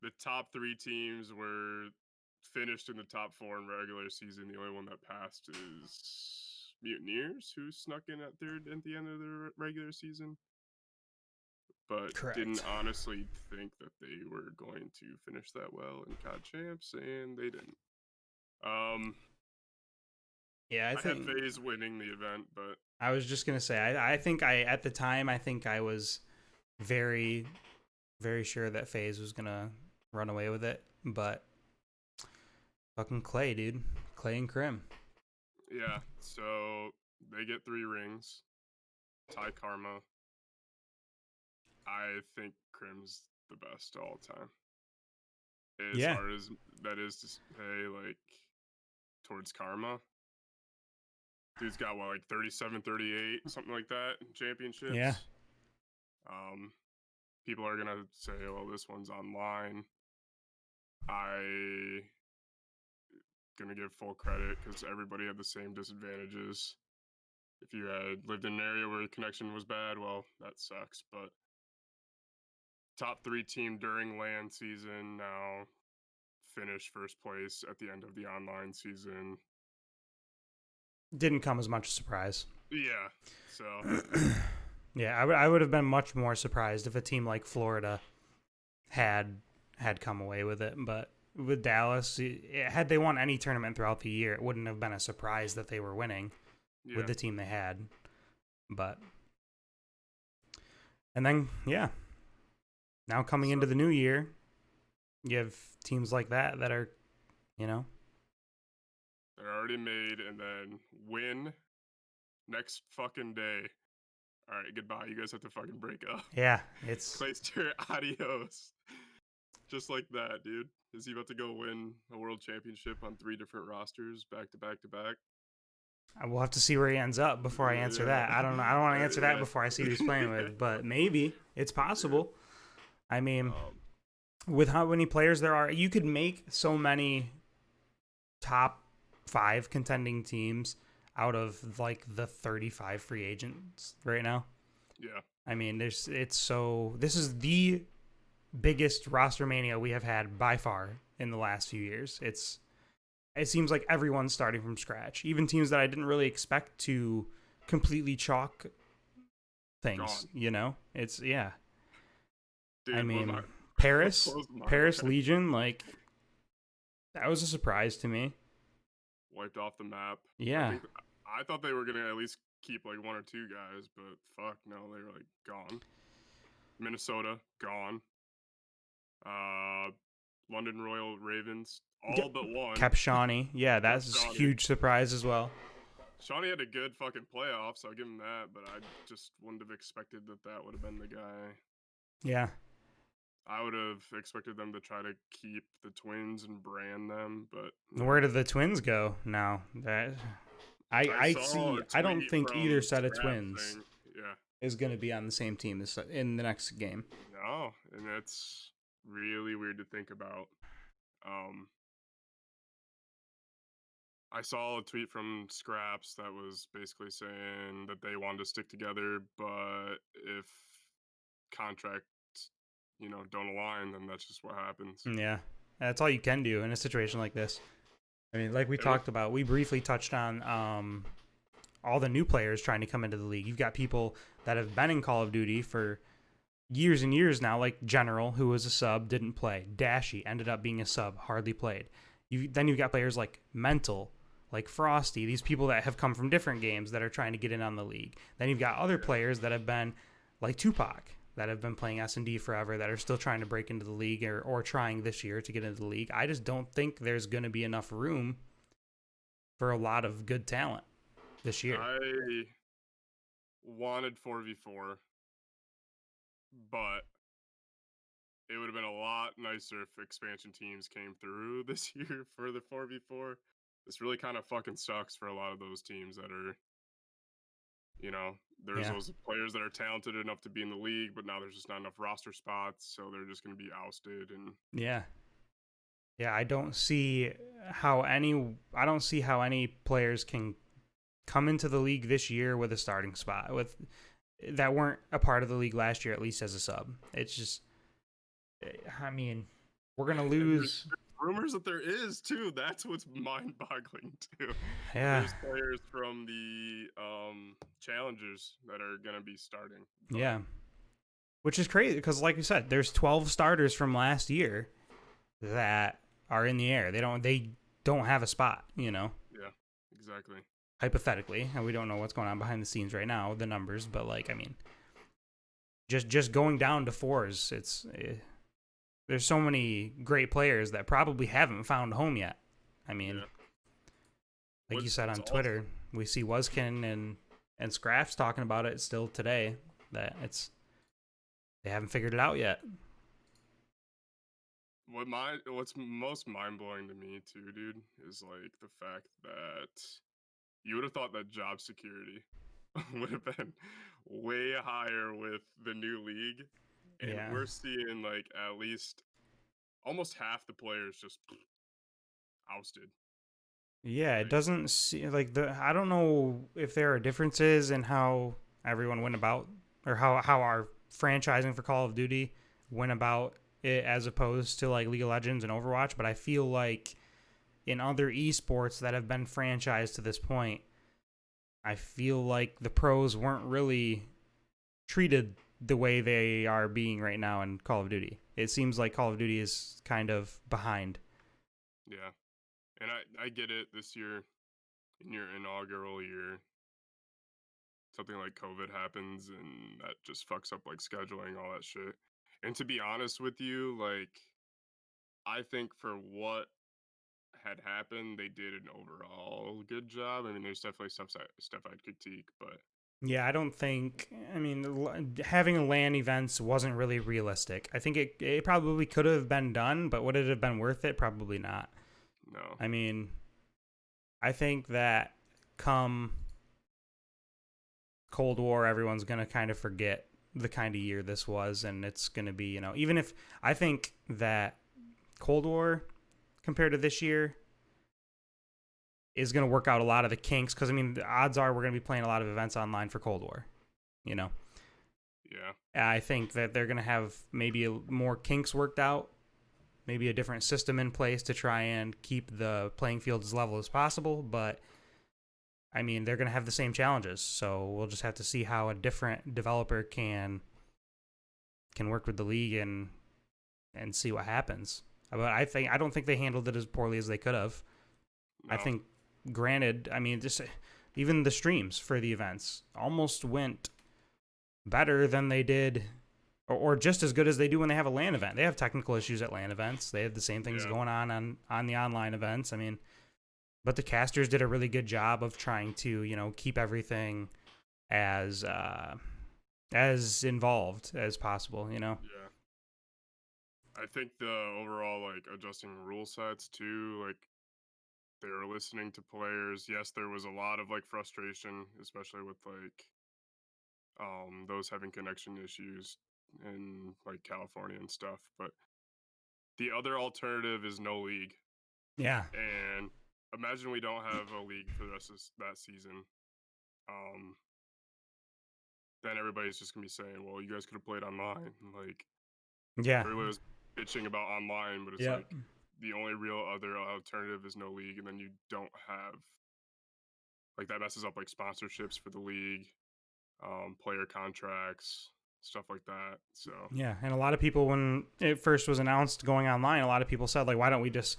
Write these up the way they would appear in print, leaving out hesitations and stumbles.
the top 3 teams were finished in the top 4 in regular season. The only one that passed is Mutineers, who snuck in at third at the end of the regular season, but didn't Correct. honestly think that they were going to finish that well in COD champs, and they didn't. Yeah, I I had think FaZe winning the event, but I was just gonna say I think at the time I think I was very very sure that FaZe was gonna run away with it, but fucking Clay, dude, Clay and Krim. yeah. So they get 3 rings. Ty Karma. I think Crim's the best all time. As Yeah, hard as that is to say, like, towards Karma. Dude's got, what, like 37, 38, something like that in yeah, championships. Um, People are going to say, well, this one's online. I going to give full credit because everybody had the same disadvantages. If you had lived in an area where the connection was bad, well, that sucks. But top 3 team during LAN season now finished first place at the end of the online season. didn't come as much a surprise. Yeah, so Yeah, I would have been much more surprised if a team like Florida had come away with it, but with Dallas, had they won any tournament throughout the year, it wouldn't have been a surprise that they were winning with yeah. the team they had. But and then yeah, now coming So into the new year, you have teams like that that are, you know, they're already made, and then win next fucking day. All right, goodbye. You guys have to fucking break up. yeah, it's Clayster, adios. Just like that, dude. Is he about to go win a world championship on 3 different rosters back to back to back? we'll have to see where he ends up before I answer Yeah. that. I don't know. I don't want to answer that Yeah. before I see who he's playing with, but maybe it's possible. I mean, Um, with how many players there are, you could make so many top 5 contending teams out of like the 35 free agents right now. yeah. I mean, this is the biggest roster mania we have had by far in the last few years. It seems like everyone's starting from scratch. Even teams that I didn't really expect to completely chalk things, Gone. you know? It's yeah. I Dude, mean, what Paris, blows my Paris mind? Legion, like that was a surprise to me. Wiped off the map. Yeah. I thought they were gonna at least keep like 1 or 2 guys, but fuck no, they were like gone. Minnesota gone. Uh, London Royal Ravens all but one. Kept Shawnee. Yeah, Kept that's a Shawnee. huge surprise as well. Shawnee had a good fucking playoff, so I'll give him that. But I just wouldn't have expected that would have been the guy. Yeah. I would have expected them to try to keep the Twins and brand them, but Where did the Twins go now? That I saw see. a I don't tweet think either from set of Scrap Twins saying, yeah, is going to be on the same team in the next game. no, and that's really weird to think about. Um, I saw a tweet from Scraps that was basically saying that they wanted to stick together, but if contracts, don't align, then that's just what happens. Yeah, that's all you can do in a situation like this. I mean, like we It was, talked about, we briefly touched on all the new players trying to come into the league. You've got people that have been in Call of Duty for years and years now, like General, who was a sub, didn't play. Dashy ended up being a sub, hardly played. Then you've got players like Mental, like Frosty, these people that have come from different games that are trying to get in on the league. Then you've got other players that have been like Tupac, that have been playing S&D forever, that are still trying to break into the league or trying this year to get into the league. I just don't think there's going to be enough room for a lot of good talent this year. I wanted 4v4, but it would have been a lot nicer if expansion teams came through this year for the 4v4. This really kind of fucking sucks for a lot of those teams that are, there's Yeah. those players that are talented enough to be in the league, but now there's just not enough roster spots, so they're just going to be ousted. And Yeah. Yeah, I don't see how any players can come into the league this year with a starting spot with that weren't a part of the league last year, at least as a sub. It's just, I mean, We're gonna And there's lose. rumors that there is too. That's what's mind-boggling too. Yeah, There's players from the challengers that are gonna be starting, but yeah. Which is crazy because, like you said, there's 12 starters from last year that are in the air. They don't have a spot. yeah, exactly. Hypothetically, and we don't know what's going on behind the scenes right now, the numbers. But like, I mean, just going down to fours, there's so many great players that probably haven't found a home yet. I mean, Yeah. like you said What's on also Twitter, we see Wuzkin and Scraps talking about it still today that they haven't figured it out yet. what's most mind-blowing to me too, dude, is like the fact that you would have thought that job security would have been way higher with the new league, and Yeah. we're seeing like at least almost half the players just ousted. Yeah, it Like, doesn't see like the I don't know if there are differences in how everyone went about or how our franchising for Call of Duty went about it as opposed to like League of Legends and Overwatch, but I feel like in other esports that have been franchised to this point, I feel like the pros weren't really treated the way they are being right now in Call of Duty. It seems like Call of Duty is kind of behind. yeah, and I get it. This year, in your inaugural year, something like COVID happens, and that just fucks up like scheduling, all that shit. And to be honest with you, like I think for what had happened, they did an overall good job. I mean, there's definitely stuff I'd critique, but Yeah, I don't think. I mean, having LAN events wasn't really realistic. I think it probably could have been done, but would it have been worth it? Probably not. no, I mean, I think that come Cold War, everyone's going to kind of forget the kind of year this was. And it's going to be, even if I think that Cold War compared to this year is going to work out a lot of the kinks. Because, I mean, the odds are we're going to be playing a lot of events online for Cold War, you know? yeah, I think that they're going to have maybe more kinks worked out, maybe a different system in place to try and keep the playing field as level as possible. But I mean, they're going to have the same challenges, so we'll just have to see how a different developer can work with the league and see what happens. But I don't think they handled it as poorly as they could have. I no, think, granted, I mean, just even the streams for the events almost went better than they did or just as good as they do when they have a LAN event. They have technical issues at LAN events. They have the same things yeah, going on the online events. I mean, but the casters did a really good job of trying to keep everything as involved as possible. yeah. I think the overall like adjusting rule sets too, like they were listening to players. Yes, there was a lot of like frustration, especially with like those having connection issues in like California and stuff. But the other alternative is no league. Yeah, And imagine we don't have a league for the rest of that season. Um, then everybody's just gonna be saying, "Well, you guys could have played online." Like yeah, everybody was bitching about online, but it's yeah, like the only real other alternative is no league, and then you don't have like that messes up like sponsorships for the league, player contracts, stuff like that. So yeah. And a lot of people, when it first was announced going online, a lot of people said like, "Why don't we just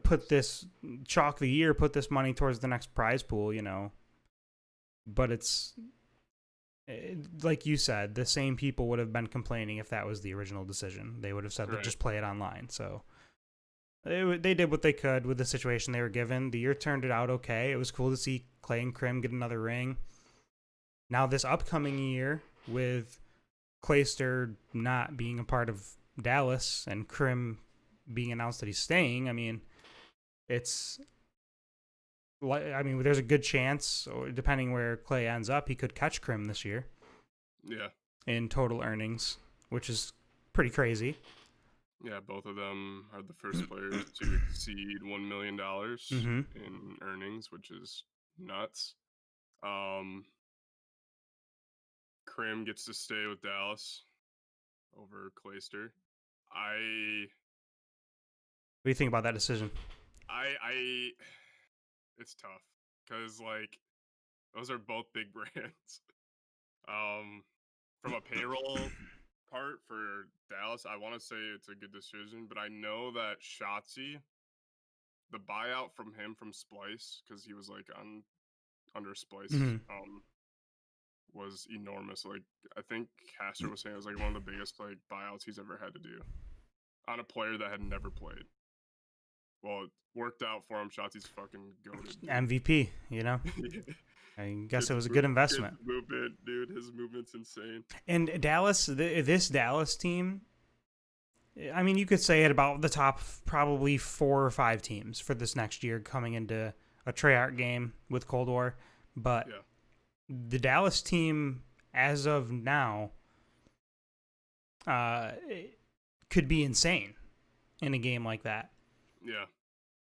put this chalk the year, put this money towards the next prize pool?" But it's like you said, the same people would have been complaining if that was the original decision. They would have said that right, just play it online. So they did what they could with the situation they were given. The year turned it out okay. It was cool to see Clay and Krim get another ring. Now this upcoming year with Clayster not being a part of Dallas and Krim being announced that he's staying, I mean, it's there's a good chance, or depending where Clay ends up, he could catch Krim this year yeah, in total earnings, which is pretty crazy. yeah. Both of them are the first players to exceed $1 million Mm-hmm. in earnings, which is nuts. Um, Krim gets to stay with Dallas over Clayster. I do you think about that decision? I it's tough because like those are both big brands. Um, from a payroll part for Dallas, I want to say it's a good decision, but I know that Shotzi, the buyout from him from Splice, because he was like on under Splice, Mm-hmm. was enormous. Like I think Castro was saying it was like one of the biggest like buyouts he's ever had to do on a player that had never played. Well, it worked out for him. Shotzi's fucking goated, MVP, you know? dude. I guess it Kid's was a good kid's investment. movement, dude. His movement's insane. And Dallas, this Dallas team, I mean, you could say it about the top probably 4 or 5 teams for this next year coming into a Treyarch game with Cold War. But Yeah, the Dallas team, as of now, could be insane in a game like that. yeah,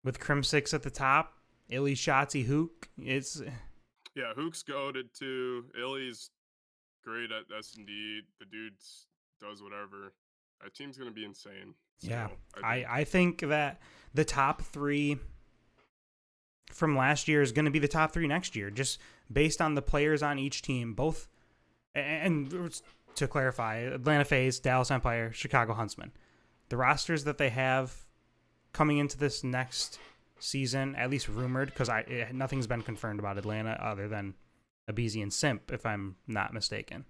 With Crimsix at the top, Illy, Shotzi, Hook. yeah. Hook's goaded too. Illy's great at S&D. The dude does whatever. That team's gonna be insane. Yeah. Still, I think. I think that the top 3 from last year is going to be the top 3 next year, just based on the players on each team. Both, and to clarify, Atlanta FaZe, Dallas Empire, Chicago Huntsmen. The rosters that they have coming into this next season, at least rumored, because nothing's been confirmed about Atlanta other than Abizi and Simp, if I'm not mistaken.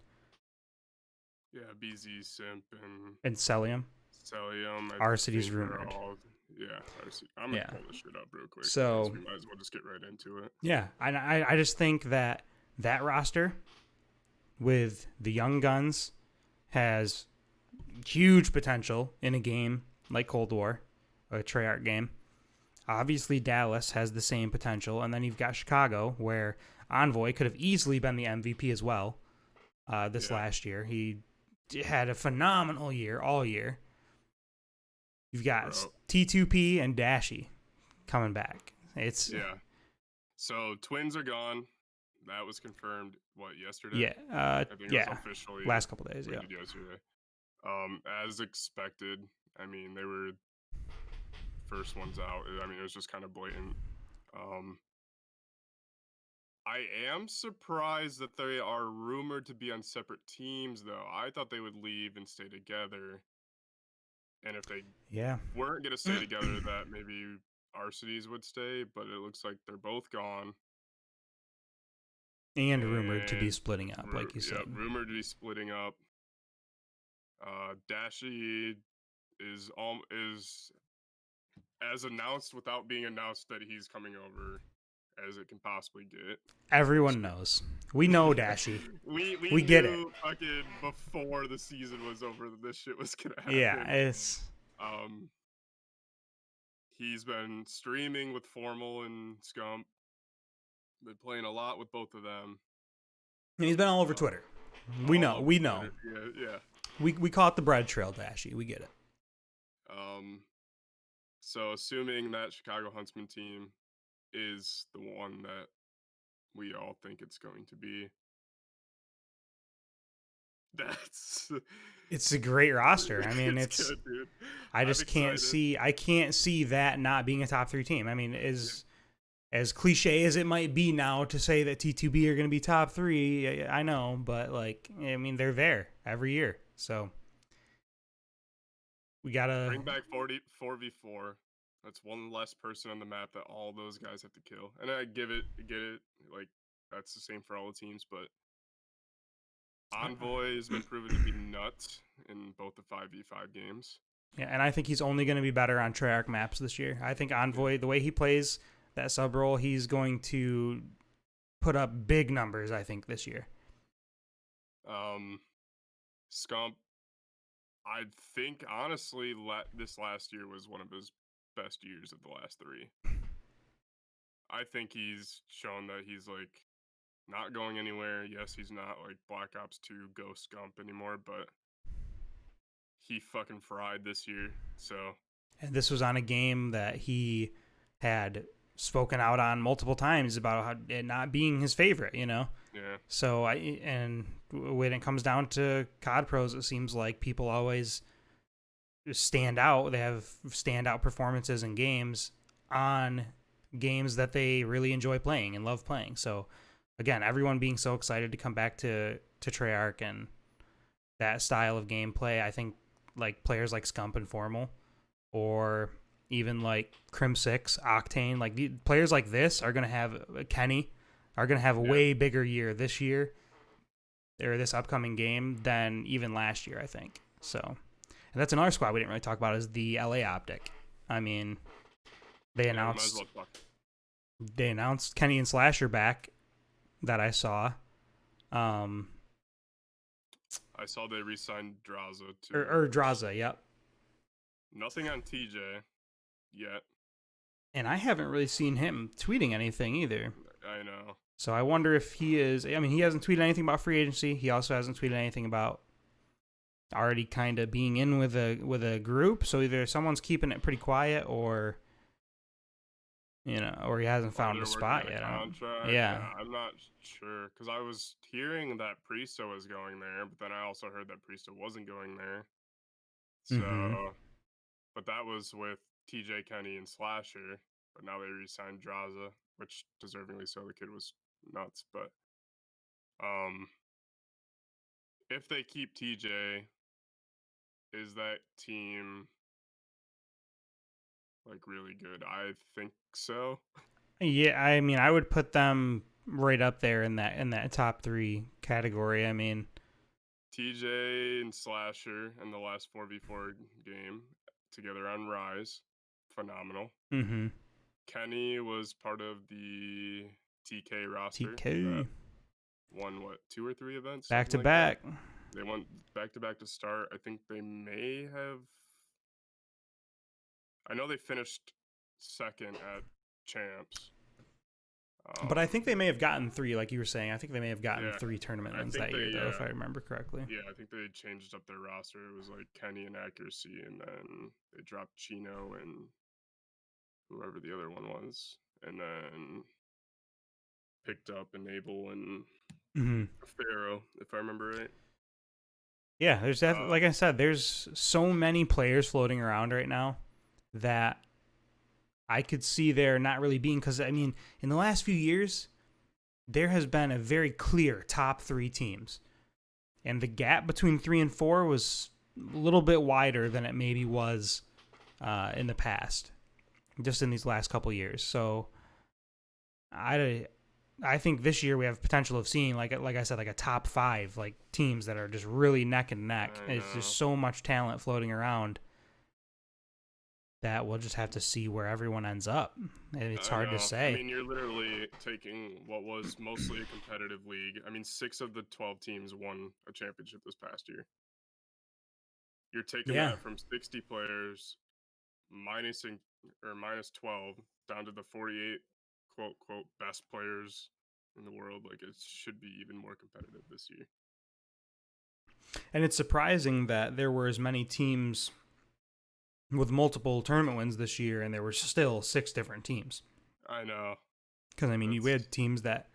Yeah, BZ, Simp, And Celium. Celium. Our city's think they're rumored. Yeah, I'm gonna Yeah. pull this shit up real quick. So we might as well just get right into it. yeah, I just think that roster with the young guns has huge potential in a game like Cold War, a Treyarch game. Obviously, Dallas has the same potential, and then you've got Chicago, where Envoy could have easily been the MVP as well. Last year, he had a phenomenal year all year. You've got T2P and Dashy coming back. Yeah. So twins are gone. That was confirmed. What, yesterday? Yeah. I think it was officially last couple days. Yeah. Yesterday. As expected. I mean, they were first ones out. I mean, it was just kind of blatant. I am surprised that they are rumored to be on separate teams, though. I thought they would leave and stay together. And if they weren't going to stay together, that maybe our cities would stay. But it looks like they're both gone. And rumored to be splitting up, like you said. Yeah, rumored to be splitting up. Dashy is as announced without being announced that he's coming over as it can possibly get. Everyone knows. We know Dashy. we get knew it. Fucking before the season was over that this shit was gonna happen. Yeah, it's. He's been streaming with Formal and Scump. Been playing a lot with both of them. And he's been all over Twitter. We know. Yeah. We call it the bread trail, Dashy. We get it. So assuming that Chicago Huntsman team is the one that we all think it's going to be, it's a great roster. I mean, it's good, dude. I just can't see that not being a top 3 team. I mean, as cliche as it might be now to say that T2B are going to be top 3, I know, but like, I mean, they're there every year. So we got to bring back 4v4. That's one less person on the map that all those guys have to kill. And I get it. Like, that's the same for all the teams, but Envoy has been proven to be nuts in both the 5v5 games. Yeah, and I think he's only going to be better on Treyarch maps this year. I think Envoy, the way he plays that sub role, he's going to put up big numbers, I think, this year. Scump, I think, honestly, this last year was one of his best years of the last 3. I think he's shown that he's, like, not going anywhere. Yes, he's not, like, Black Ops 2 Ghost Scump anymore, but he fucking fried this year, so. And this was on a game that he had spoken out on multiple times about how it not being his favorite, you know? Yeah. So, when it comes down to COD Pros, it seems like people always stand out. They have standout performances in games on games that they really enjoy playing and love playing. So again, everyone being so excited to come back to Treyarch and that style of gameplay. I think like players like Scump and Formal, or even like Crim Six, Octane, like players like this are gonna have Kenny are gonna have a way bigger year this year or this upcoming game than even last year, I think. So, and that's another squad we didn't really talk about is the LA Optic. I mean, they announced they announced Kenny and Slasher back that I saw. I saw they re-signed Draza too. Or Draza, yep. Nothing on TJ yet. And I haven't really seen him tweeting anything either. I know. So I wonder if he is. I mean, he hasn't tweeted anything about free agency. He also hasn't tweeted anything about already kind of being in with a group. So either someone's keeping it pretty quiet, or or he hasn't found a spot yet. Yeah, I'm not sure because I was hearing that Priesta was going there, but then I also heard that Priesta wasn't going there. So, but that was with TJ, Kenny, and Slasher. But now they re-signed Draza, which deservingly so. The kid was nuts, but if they keep TJ, is that team like really good? I think so. Yeah, I mean, I would put them right up there in that top 3 category. I mean, TJ and Slasher in the last 4v4 game together on Rise, phenomenal. Kenny was part of the TK roster. TK won what 2 or 3 events back to back. They went back to back to start. I think they may have. I know they finished second at champs. But I think they may have gotten 3, like you were saying. I think they may have gotten 3 tournament wins that year, though, if I remember correctly. Yeah, I think they changed up their roster. It was like Kenny and Accuracy, and then they dropped Chino and whoever the other one was, and then picked up Enable and Pharaoh, if I remember right. Yeah, there's definitely, like I said, there's so many players floating around right now that I could see there not really being, because I mean, in the last few years, there has been a very clear top 3 teams, and the gap between 3 and 4 was a little bit wider than it maybe was in the past, just in these last couple years. So I think this year we have potential of seeing, like I said, like a top 5 like teams that are just really neck and neck. It's just so much talent floating around that we'll just have to see where everyone ends up. It's hard to say. I mean, you're literally taking what was mostly a competitive league. I mean, 6 of the 12 teams won a championship this past year. You're taking that from 60 players minus 12 down to the 48 quote best players in the world. Like, it should be even more competitive this year. And it's surprising that there were as many teams with multiple tournament wins this year, and there were still 6 different teams. I know. Because, I mean, you had teams that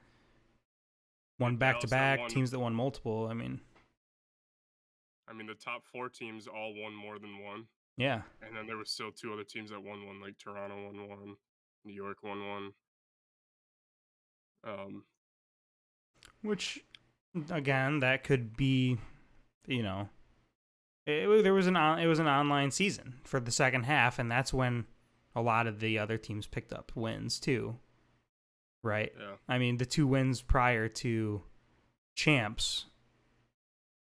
won back-to-back, teams that won multiple. I mean, the top 4 teams all won more than one. Yeah. And then there were still 2 other teams that won one, like Toronto won one, New York won one. Which, again, that could be, it was an online season for the second half, and that's when a lot of the other teams picked up wins too, right? Yeah. I mean, the 2 wins prior to champs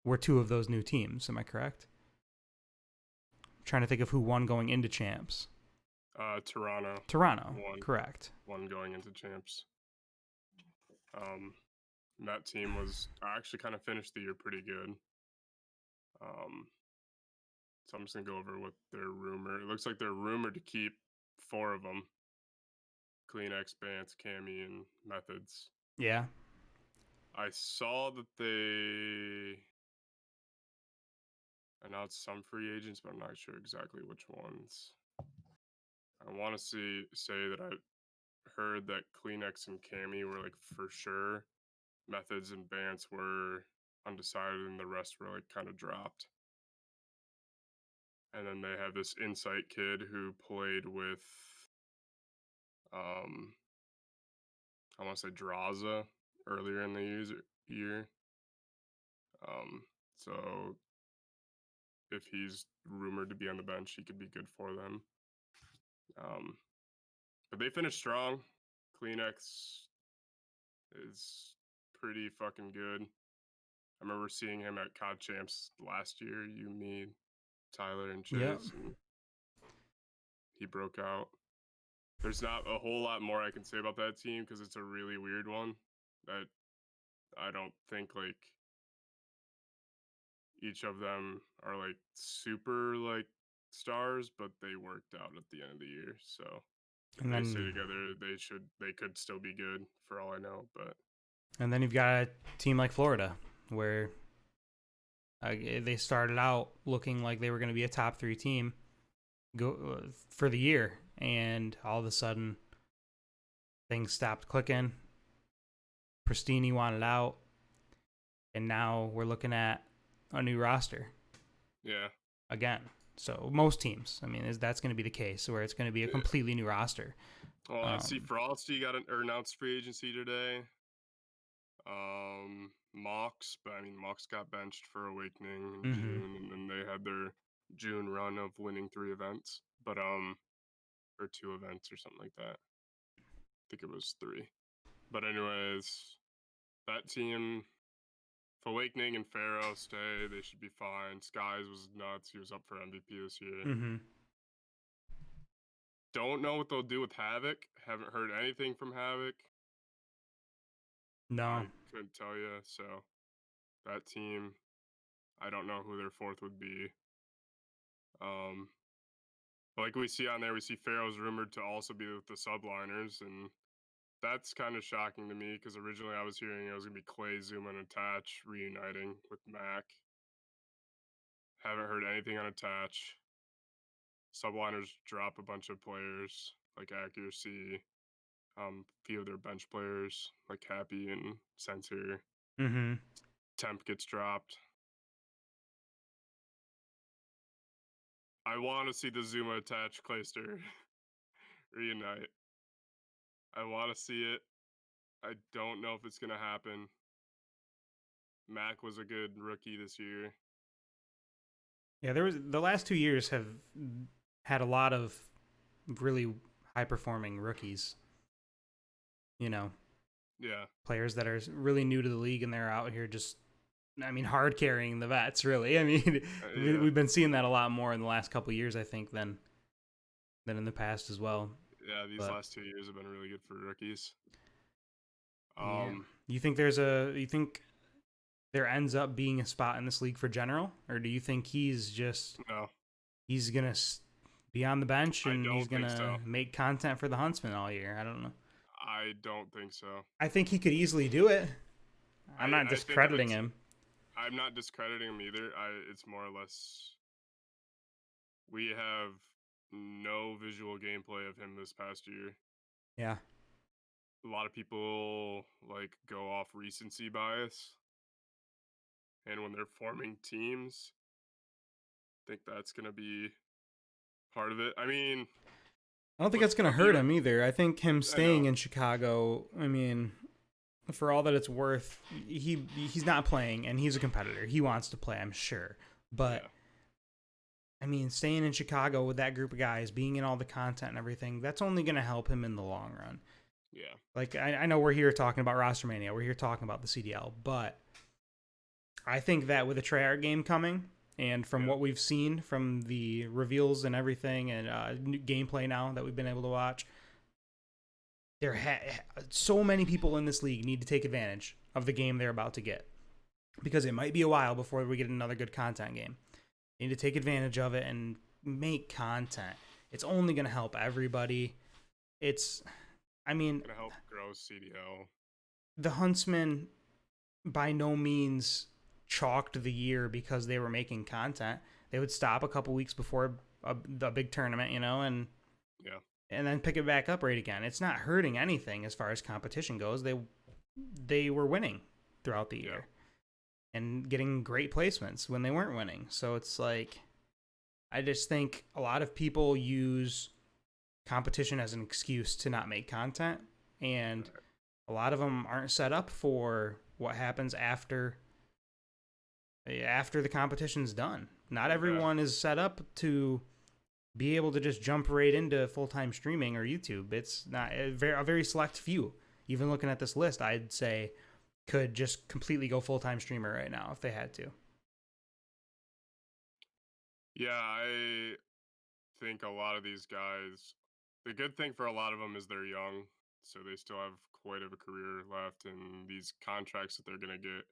were 2 of those new teams. Am I correct? I'm trying to think of who won going into champs. Toronto. Won. Correct. One going into champs. That team was actually kind of finished the year pretty good. So I'm just gonna go over what they're rumored. It looks like they're rumored to keep 4 of them: Kleenex, Bance, Cammy, and Methods. Yeah. I saw that they announced some free agents, but I'm not sure exactly which ones. I want to say that I heard that Kleenex and Cammy were like for sure. Methods and Bance were undecided, and the rest were like kind of dropped. And then they have this Insight kid who played with, um, I want to say Draza earlier in the year. So if he's rumored to be on the bench, he could be good for them. But they finished strong. Kleenex is pretty fucking good. I remember seeing him at COD Champs last year. You, me, Tyler, and Yep. Chase, and he broke out. There's not a whole lot more I can say about that team because it's a really weird one that I don't think like each of them are like super like stars, but they worked out at the end of the year. So if And they stay then together, they could still be good for all I know. But you've got a team like Florida where they started out looking like they were going to be a top 3 team for the year, and all of a sudden things stopped clicking. Pristini wanted out, and now we're looking at a new roster yeah, again. So most teams, I mean, that's going to be the case where it's going to be a yeah. completely new roster. Well, I see Frosty got an announced free agency today. Mox, but I mean Mox got benched for Awakening in June, and then they had their June run of winning 3 events, but or 2 events or something like that. I think it was 3. But anyways, that team, if Awakening and Pharaoh stay, they should be fine. Skies was nuts. He was up for MVP this year. Don't know what they'll do with Havoc. Haven't heard anything from Havoc. No. I couldn't tell you. So that team, I don't know who their 4th would be. Like we see on there, we see Pharaoh's rumored to also be with the subliners, and that's kind of shocking to me because originally I was hearing it was gonna be Clay, Zuma, and Attach reuniting with Mac. Haven't heard anything on Attach. Subliners drop a bunch of players like Accuracy. Few of their bench players like Happy and Sensor. Temp gets dropped. I want to see the Zuma Attach Clayster reunite. I want to see it. I don't know if it's gonna happen. Mac was a good rookie this year. Yeah, there was the last 2 years have had a lot of really high performing rookies. You know, Yeah, players that are really new to the league and they're out here just, I mean, hard carrying the vets. Really, I mean, yeah, we've been seeing that a lot more in the last couple of years, I think, than in the past as well. yeah. These But last 2 years have been really good for rookies. yeah, you think there ends up being a spot in this league for General, or do you think he's gonna be on the bench and he's gonna make content for the Huntsman all year? I don't know. I don't think so. I think he could easily do it. I'm not discrediting him. I'm not discrediting him either. It's more or less we have no visual gameplay of him this past year. Yeah. A lot of people like go off recency bias, and when they're forming teams, I think that's gonna be part of it. I mean, I don't think that's going to hurt him either. I think him staying in Chicago, I mean, for all that it's worth, he's not playing and he's a competitor. He wants to play, I'm sure. But, I mean, staying in Chicago with that group of guys, being in all the content and everything, that's only going to help him in the long run. Yeah. Like, I know we're here talking about Rostermania. We're here talking about the CDL. But I think that with a Treyarch game coming, and from what we've seen from the reveals and everything and new gameplay now that we've been able to watch, so many people in this league need to take advantage of the game they're about to get. Because it might be a while before we get another good content game. They need to take advantage of it and make content. It's only going to help everybody. It's going to help grow CDL. The Huntsman by no means chalked the year because they were making content. They would stop a couple weeks before the big tournament, and then pick it back up right again. It's not hurting anything as far as competition goes. They were winning throughout the year and getting great placements when they weren't winning. So it's like, I just think a lot of people use competition as an excuse to not make content, and Right. a lot of them aren't set up for what happens after the competition's done. Not Yeah. everyone is set up to be able to just jump right into full-time streaming or YouTube. It's not a very select few. Even looking at this list, I'd say could just completely go full-time streamer right now if they had to. Yeah, I think a lot of these guys, the good thing for a lot of them is they're young, so they still have quite of a career left, and these contracts that they're going to get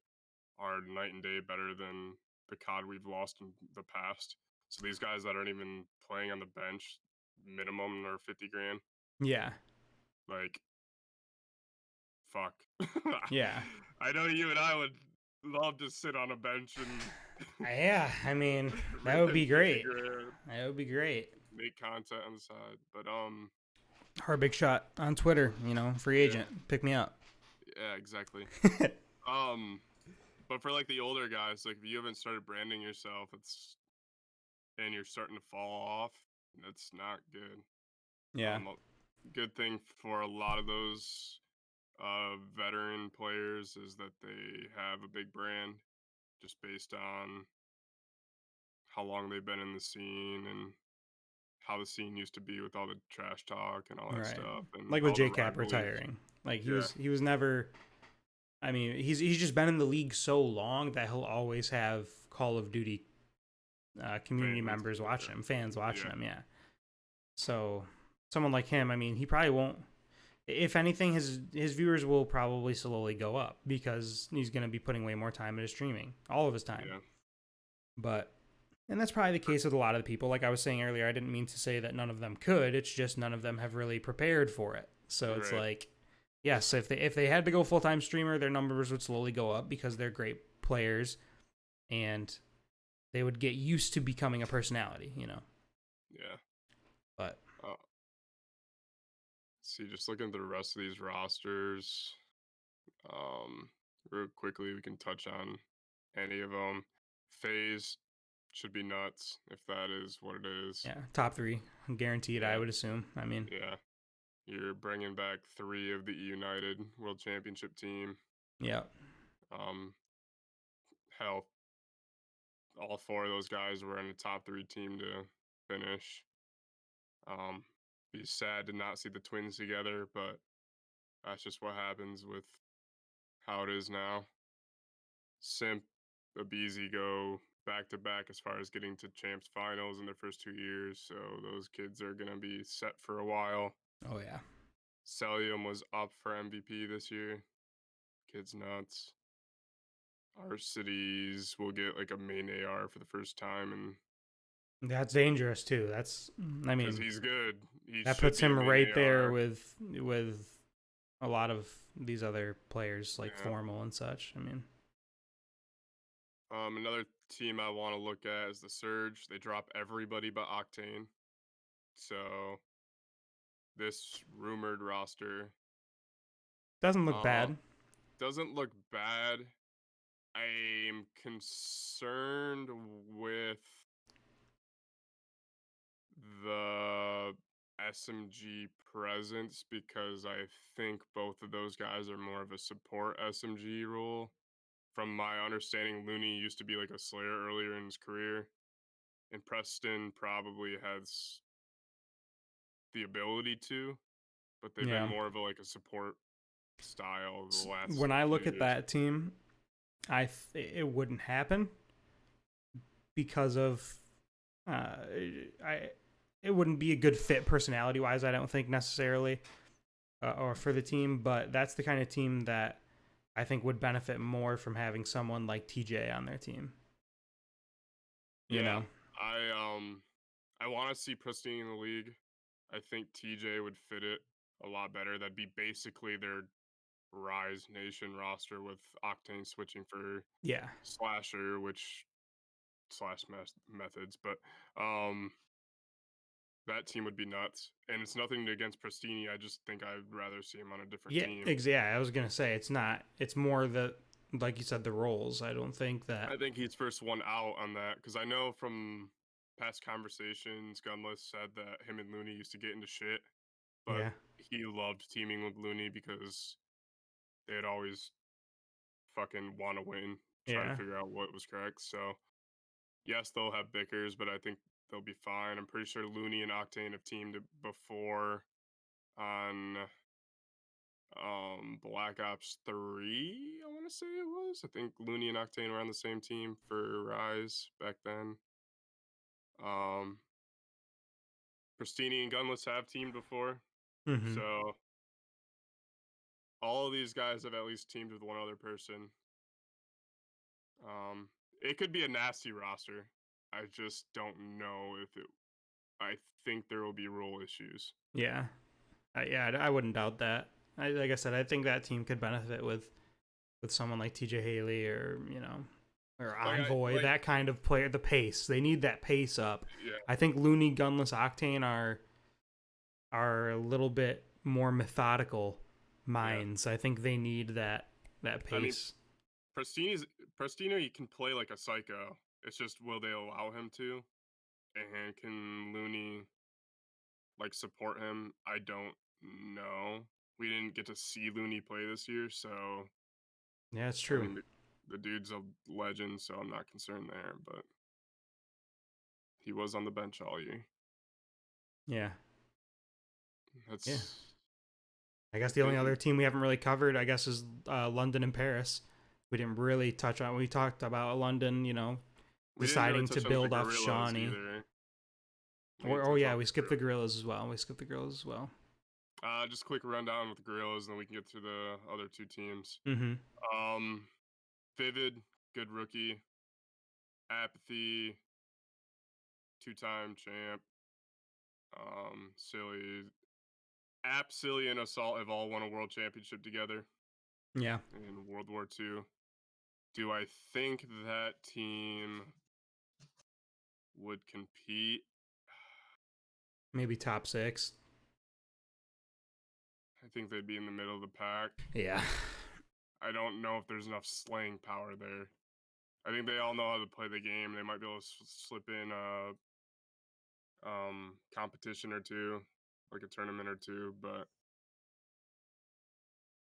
are night and day better than the COD we've lost in the past. So these guys that aren't even playing on the bench, minimum or 50 grand, Yeah, like, fuck. yeah, I know you and I would love to sit on a bench and yeah. I mean, that would win be 50 great. grand, That would be great. make content on the side. But Her big shot on Twitter. Free yeah, agent. Pick me up. yeah, exactly. Um, but for like the older guys, like if you haven't started branding yourself, it's and you're starting to fall off, that's not good. Yeah. A good thing for a lot of those veteran players is that they have a big brand just based on how long they've been in the scene and how the scene used to be with all the trash talk and all that Right. stuff and Like with all the JCap rivalries. retiring. Like he Yeah, was he was never. I mean, he's just been in the league so long that he'll always have Call of Duty community fans. members watching him, fans watching Yeah, him. Yeah. So someone like him, I mean, he probably won't. If anything, his viewers will probably slowly go up because he's going to be putting way more time into streaming, all of his time. yeah, But and that's probably the case with a lot of the people. Like I was saying earlier, I didn't mean to say that none of them could. It's just none of them have really prepared for it. So it's right. like, yes, if they had to go full time streamer, their numbers would slowly go up because they're great players, and they would get used to becoming a personality. Yeah. But Uh, see, just looking at the rest of these rosters, um, real quickly, we can touch on any of them. Phase should be nuts if that is what it is. yeah, top three guaranteed. I Yeah, would assume. I mean, yeah. You're bringing back three of the United World Championship team. yeah, Um, hell, all four of those guys were in the top three team to finish. Um, be sad to not see the twins together, but that's just what happens with how it is now. Simp, Abizi go back to back as far as getting to champs finals in their first 2 years, so those kids are gonna be set for a while. oh yeah. Celium was up for MVP this year. Kid's nuts. Our cities will get like a main AR for the first time, and That's dangerous too. I because mean, he's good, he that should puts be a him main right there AR. with a lot of these other players like Yeah. Formal and such. I mean, Another team I want to look at is the Surge. They drop everybody but Octane. So this rumored roster doesn't look uh bad. doesn't look bad. I'm concerned with the SMG presence because I think both of those guys are more of a support SMG role. From my understanding, Looney used to be like a Slayer earlier in his career, and Preston probably has the ability to, but they've been Yeah. more of a support style the last When I few look at years. that team, it wouldn't happen because of I it wouldn't be a good fit personality wise. I don't think necessarily, or for the team. But that's the kind of team that I think would benefit more from having someone like TJ on their team. You Yeah, know? I want to see Pristine in the league. I think TJ would fit it a lot better. That'd be basically their Rise Nation roster with Octane switching for Yeah. Slasher, which slash methods, but um, that team would be nuts. And it's nothing against Pristini. I just think I'd rather see him on a different Yeah. team. Yeah. I was gonna say it's not. It's more the like you said the roles. I don't think that. I think he's first one out on that because I know from past conversations, Gunless said that him and Looney used to get into shit, but Yeah. he loved teaming with Looney because they'd always fucking want to win, try to Yeah. figure out what was correct. So yes, they'll have bickers, but I think they'll be fine. I'm pretty sure Looney and Octane have teamed before on Black Ops 3, I want to say it was. I think Looney and Octane were on the same team for Rise back then. Um Pristini and Gunless have teamed before. Mm-hmm. So all of these guys have at least teamed with one other person. Um it could be a nasty roster. I just don't know if it I think there will be role issues. Yeah. Yeah, I wouldn't doubt that. Like I said, I think that team could benefit with someone like TJ Haley or or Like I Envoy, like that kind of player. The pace, they need that pace up. yeah. I think Looney, Gunless, Octane are a little bit more methodical Yeah. minds. I think they need that I mean, pace. Prestini's Prestino, he can play like a psycho. It's just will they allow him to? And can Looney like support him? I don't know. We didn't get to see Looney play this year, so Yeah, it's I true. mean the dude's a legend, so I'm not concerned there. But he was on the bench all year. Yeah, yeah. That's I guess I the only think other team we haven't really covered, I guess, is London and Paris. We didn't really touch on. We talked about London, we didn't really deciding to touch on the build off gorillas Shawnee. either. We Or didn't oh touch yeah, off we the skipped the Gorillas as well. We skipped the Gorillas as well. just a quick rundown with the gorillas, and then we can get to the other two teams. Mm-hmm. Um, Vivid, good rookie. Apathy, two-time champ. Silly, Silly, and Assault have all won a world championship together Yeah, in World War II. Do I think that team would compete? maybe top six. I think they'd be in the middle of the pack. Yeah, I don't know if there's enough slaying power there. I think they all know how to play the game. They might be able to slip in a competition or two, like a tournament or two, but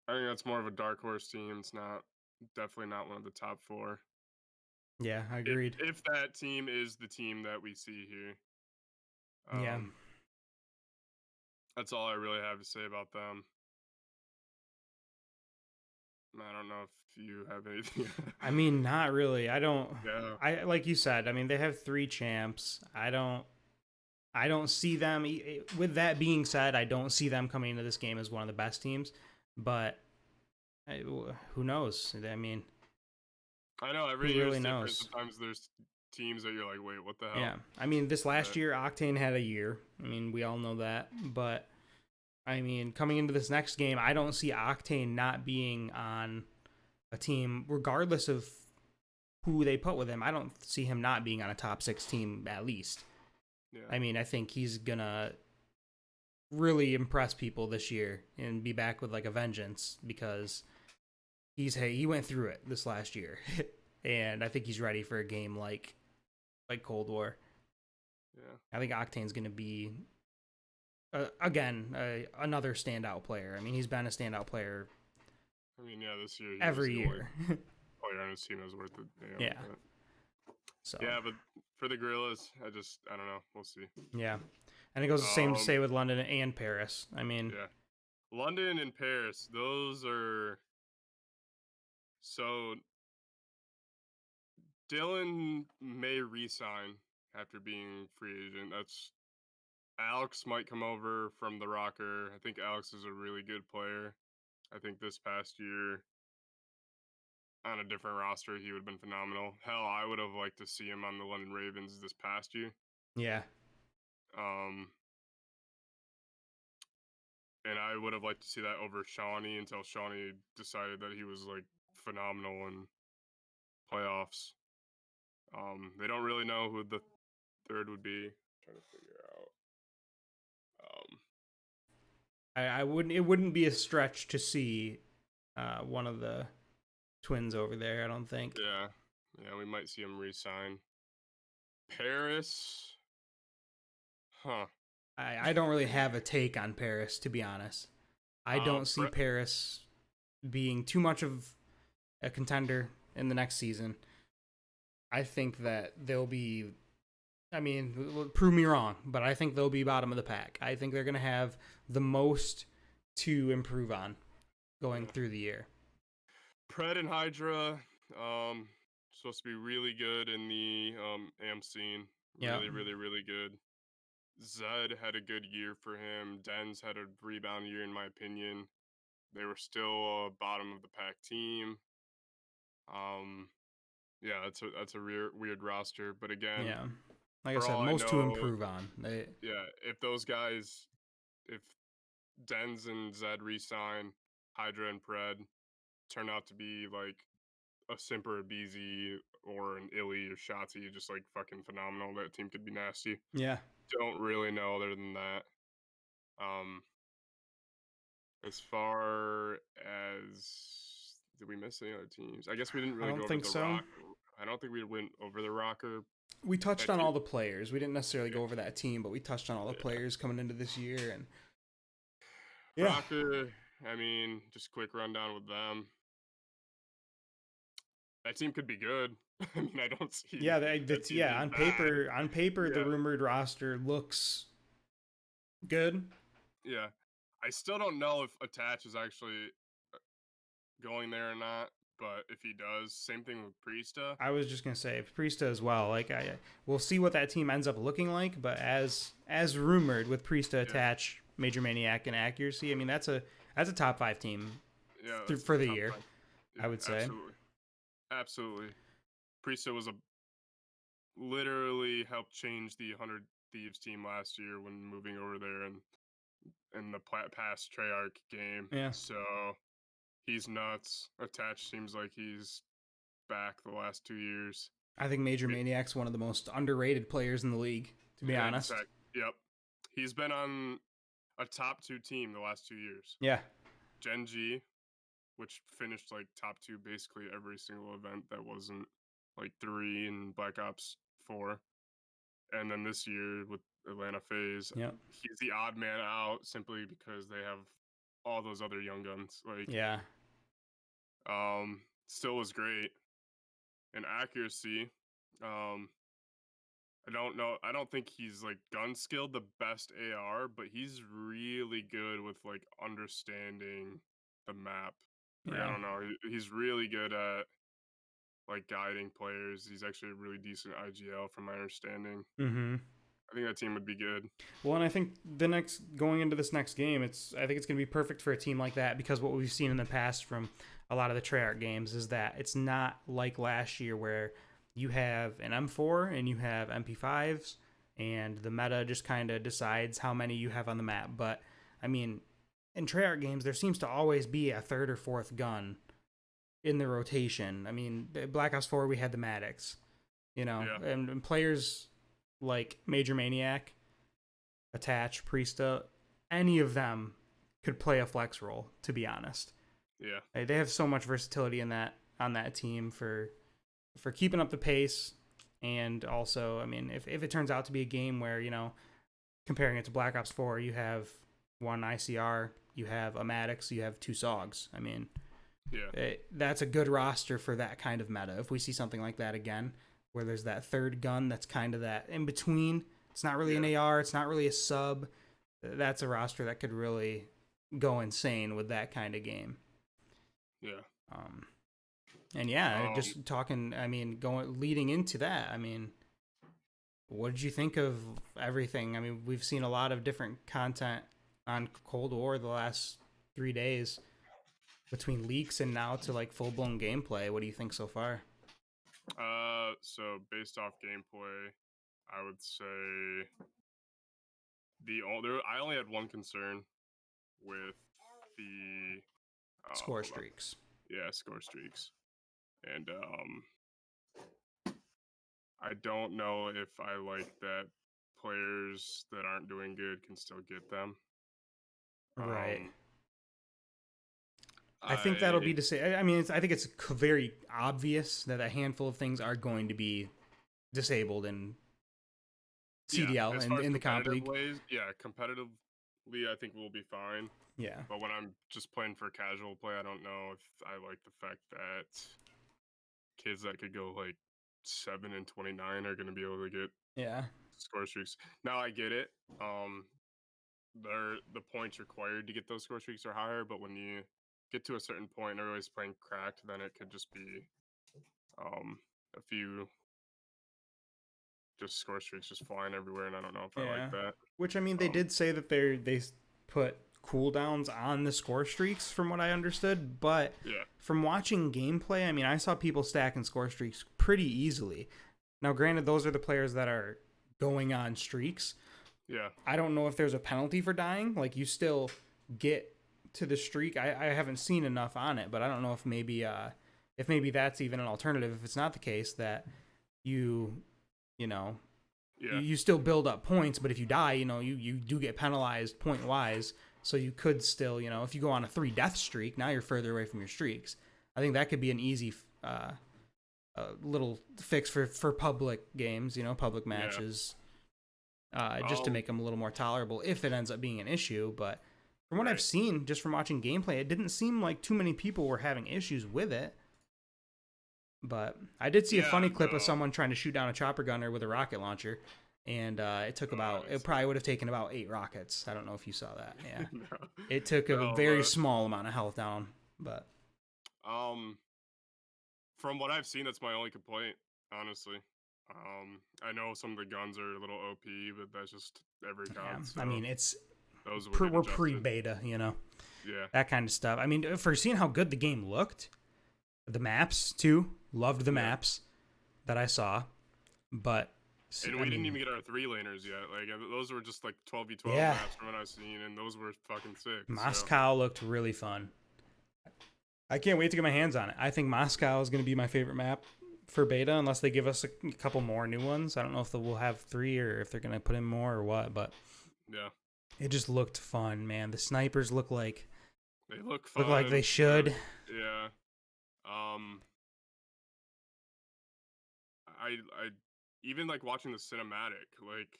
I think that's more of a dark horse team. It's not definitely not one of the top four. yeah, I If agreed. if that team is the team that we see here, Yeah, um, that's all I really have to say about them. I don't know if you have anything. I mean, not really. I don't. Yeah, I like you said. I mean, they have 3 champs. I don't. I don't see them. With that being said, I don't see them coming into this game as one of the best teams. But who knows? I mean, I know every who year really is different. knows? Sometimes there's teams that you're like, wait, what the hell? Yeah. I mean, this last But year, Octane had a year. I mean, we all know that. But I mean, coming into this next game, I don't see Octane not being on a team, regardless of who they put with him. I don't see him not being on a top 6 team at least. yeah, I mean, I think he's gonna really impress people this year and be back with like a vengeance because he went through it this last year, and I think he's ready for a game like Cold War. yeah. I think Octane's gonna be again another standout player. I mean, he's been a standout player I mean, yeah, this year he was every the only year. player on his team that was worth it. Yeah. But, So yeah, but for the gorillas, I don't know. We'll see. yeah, and it goes the same to Um, say with London and Paris. I mean, yeah. London and Paris, those are so Dylan may resign after being free agent. That's Alex might come over from the Rocker. I think Alex is a really good player. I think this past year on a different roster, he would have been phenomenal. Hell, I would have liked to see him on the London Ravens this past year. yeah, Um, and I would have liked to see that over Shawnee until Shawnee decided that he was like phenomenal in playoffs. They don't really know who the third would be. Trying to figure out. I wouldn't. It wouldn't be a stretch to see one of the twins over there. I don't think. Yeah, yeah, we might see him resign. Paris, huh? I don't really have a take on Paris, to be honest. I don't see Pre- Paris being too much of a contender in the next season. I think that they'll be. I mean, prove me wrong, but I think they'll be bottom of the pack. I think they're going to have the most to improve on going yeah. through the year. Pred and Hydra, supposed to be really good in the AM scene. Yeah. Really, really, really good. Zed had a good year for him. Dens had a rebound year, in my opinion. They were still a bottom of the pack team. Um, yeah, that's a weird roster. But again, Yeah. Like I for said, all I most to know, improve on. yeah, if those guys, if Dens and Zed resign, Hydra and Pred turn out to be like a Simper, a BZ, or an Illy or Shotzi, just like fucking phenomenal. That team could be nasty. Yeah. Don't really know other than that. Um, as far as did we miss any other teams? I guess we didn't I really don't go over think the so. rock. I don't think we went over the rocker. We touched That on team, all the players. We didn't necessarily yeah, go over that team, but we touched on all the yeah. players coming into this year. And yeah, Rocker. I mean, just quick rundown with them. That team could be good. I mean, I don't see yeah, that that's team yeah. being On bad. paper, the Yeah, rumored roster looks good. yeah. I still don't know if Attach is actually going there or not, but if he does, same thing with Priesta. I was just gonna say Priesta as well. Like we'll see what that team ends up looking like. But as rumored, with Priesta Yeah, attached, Major Maniac, and accuracy, I mean that's a top 5 team yeah, that's for the top year. five. I Yeah, would say. absolutely, absolutely. Priesta was a literally helped change the 100 Thieves team last year when moving over there and in the past Treyarch game. Yeah, So he's nuts. Attached seems like he's back the last 2 years. I think Major Me- Maniac's one of the most underrated players in the league. To be honest. Exact. Yep. He's been on a top two team the last 2 years. Yeah. Gen G, which finished like top two basically every single event that wasn't like 3 and Black Ops 4. And then this year with Atlanta FaZe, Yep. he's the odd man out simply because they have all those other young guns. Like, Yeah. still was great. And accuracy, um, I don't know. I don't think he's like gun skilled the best AR, but he's really good with like understanding the map. Like I Yeah. don't know, he's really good at like guiding players. He's actually a really decent IGL from my understanding. Mm-hmm. I think that team would be good. Well, and I think going into this next game, I think it's going to be perfect for a team like that because what we've seen in the past from a lot of the Treyarch games is that it's not like last year where you have an M4 and you have MP5s and the meta just kind of decides how many you have on the map. But I mean, in Treyarch games, there seems to always be a third or fourth gun in the rotation. I mean, Black Ops 4, we had the Maddox, Yeah, and players like Major Maniac, Attach, Priesta, any of them could play a flex role, to be honest. yeah, They have so much versatility in that on that team for keeping up the pace. And also, I mean, if it turns out to be a game where, comparing it to Black Ops 4, you have one ICR, you have a Maddox, you have two SOGs. I mean, yeah, that's a good roster for that kind of meta. If we see something like that again, where there's that third gun that's kind of that in between, it's not really yeah, an AR, it's not really a sub. That's a roster that could really go insane with that kind of game. yeah. Um, and yeah, Um, just talking. I mean, leading into that. I mean, what did you think of everything? I mean, we've seen a lot of different content on Cold War the last 3 days between leaks and now to like full blown gameplay. What do you think so far? so based off gameplay, I would say I only had one concern with the Score hold up, streaks. yeah, score streaks, and I don't know if I like that players that aren't doing good can still get them. Right. Um, I think that'll I be to say. I mean, I think it's very obvious that a handful of things are going to be disabled in Yeah, CDL as and far as in the comp competitive league. ways, yeah, competitively, I think we'll be fine. Yeah, But when I'm just playing for casual play, I don't know if I like the fact that kids that could go like 7-29 are going to be able to get yeah, score streaks. Now I get it. Um, the points required to get those score streaks are higher, but when you get to a certain point and everybody's playing cracked, then it could just be um a few just score streaks just flying everywhere, and I don't know if I like yeah. that. Which I mean, they Um, did say that they put cooldowns on the score streaks, from what I understood. But yeah, from watching gameplay, I mean, I saw people stacking score streaks pretty easily. Now, granted, those are the players that are going on streaks. yeah, I don't know if there's a penalty for dying. Like, you still get to the streak. I haven't seen enough on it, but I don't know if maybe that's even an alternative. If it's not the case, that you you know yeah, you still build up points, but if you die, you do get penalized point wise. So you could still, if you go on a 3 death streak, now you're further away from your streaks. I think that could be an easy little fix for public games, public yeah. matches, just to Um, make them a little more tolerable if it ends up being an issue. But from what I've right. seen, just from watching gameplay, it didn't seem like too many people were having issues with it. But I did see a Yeah, funny clip of no, someone trying to shoot down a chopper gunner with a rocket launcher, and I didn't it see probably that. would have taken about 8 rockets. I don't know if you saw that. Yeah, No, it took a no, very small amount of health down, but from what I've seen, that's my only complaint, honestly. I know some of the guns are a little OP, but that's just every yeah, COD, I so mean those will get we're adjusted. pre-beta, Yeah, that kind of stuff. I mean, for seeing how good the game looked, the maps too, loved the yeah. maps that I saw, but And I we didn't mean, even get our 3-laners yet. Like those were just like 12v12 yeah, maps from what I've seen, and those were fucking sick. So Moscow looked really fun. I can't wait to get my hands on it. I think Moscow is going to be my favorite map for beta, unless they give us a couple more new ones. I don't know if we'll have 3 or if they're going to put in more or what, but yeah, it just looked fun, man. The snipers they look look like they fun. should. Yeah. Um, I even like watching the cinematic, like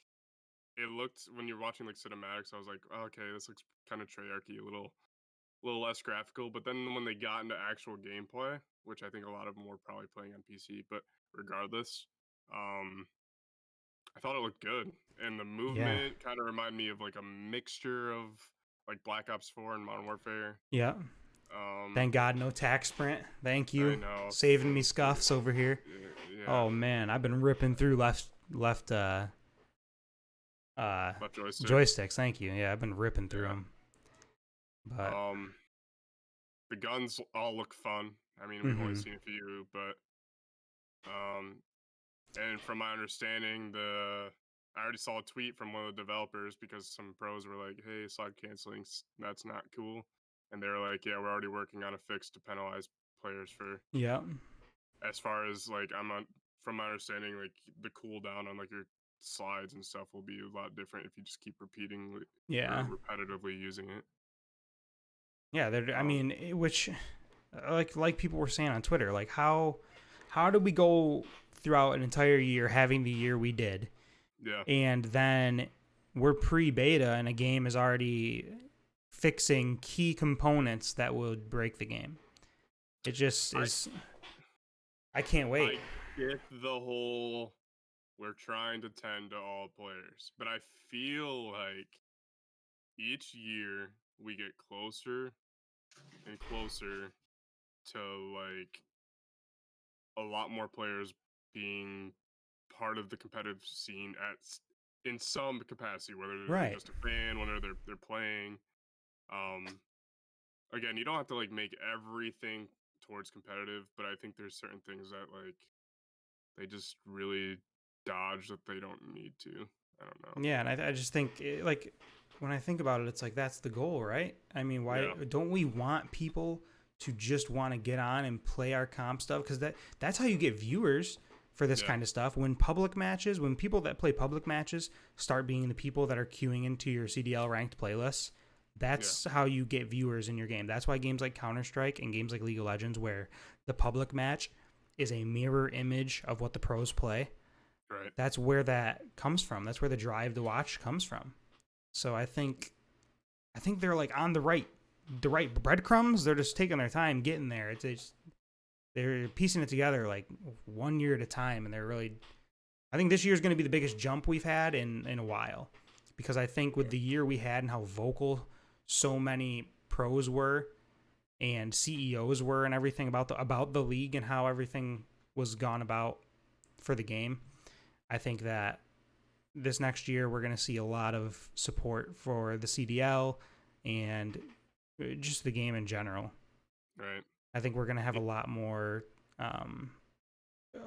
it looked when you're watching like cinematics, I was like, oh, okay, this looks kind of Treyarchy, a little less graphical. But then when they got into actual gameplay, which I think a lot of them were probably playing on PC, but regardless, um, I thought it looked good, and the Yeah. movement kind of reminded me of like a mixture of like Black Ops 4 and Modern Warfare. Yeah. Um, Thank God no tax sprint. Thank I you. know, Saving me scuffs over here. yeah, Oh man, I've been ripping through left left joystick, joysticks. Thank you. Yeah, I've been ripping through yeah. them. But Um, the guns all look fun. I mean, we've only mhm. seen a few, but um, and from my understanding, I already saw a tweet from one of the developers because some pros were like, "Hey, slide canceling, that's not cool," and they were like, "Yeah, we're already working on a fix to penalize players for." Yeah. As far as like, from my understanding, like the cooldown on like your slides and stuff will be a lot different if you just keep repeating or Yeah. repetitively using it. Yeah, I Um, mean, which like people were saying on Twitter, like how did we go throughout an entire year having the year we did, yeah, and then we're pre-beta and a game is already fixing key components that would break the game. It just I is. I can't wait. I get the whole we're trying to tend to all players, but I feel like each year we get closer and closer to like a lot more players being part of the competitive scene in some capacity, whether they're Right. just a fan, whether they're playing. Um, Again, you don't have to like make everything towards competitive, but I think there's certain things that like they just really dodge that they don't need to. I don't know. Yeah, and I just think like when I think about it, it's like that's the goal, right? I mean, why Yeah, don't we want people to just want to get on and play our comp stuff? Because that's how you get viewers for this yeah, kind of stuff. When people that play public matches start being the people that are queuing into your CDL ranked playlists, yeah, that's how you get viewers in your game. That's why games like Counter Strike and games like League of Legends, where the public match is a mirror image of what the pros play, Right. That's where that comes from. That's where the drive to watch comes from. So I think they're like on the right breadcrumbs. They're just taking their time getting there. They're piecing it together like 1 year at a time, and they're really. I think this year is going to be the biggest jump we've had in a while, because I think with the year we had and how vocal so many pros were and CEOs were and everything about the league and how everything was gone about for the game, I think that this next year we're going to see a lot of support for the CDL and just the game in general. Right. I think we're going to have a lot more.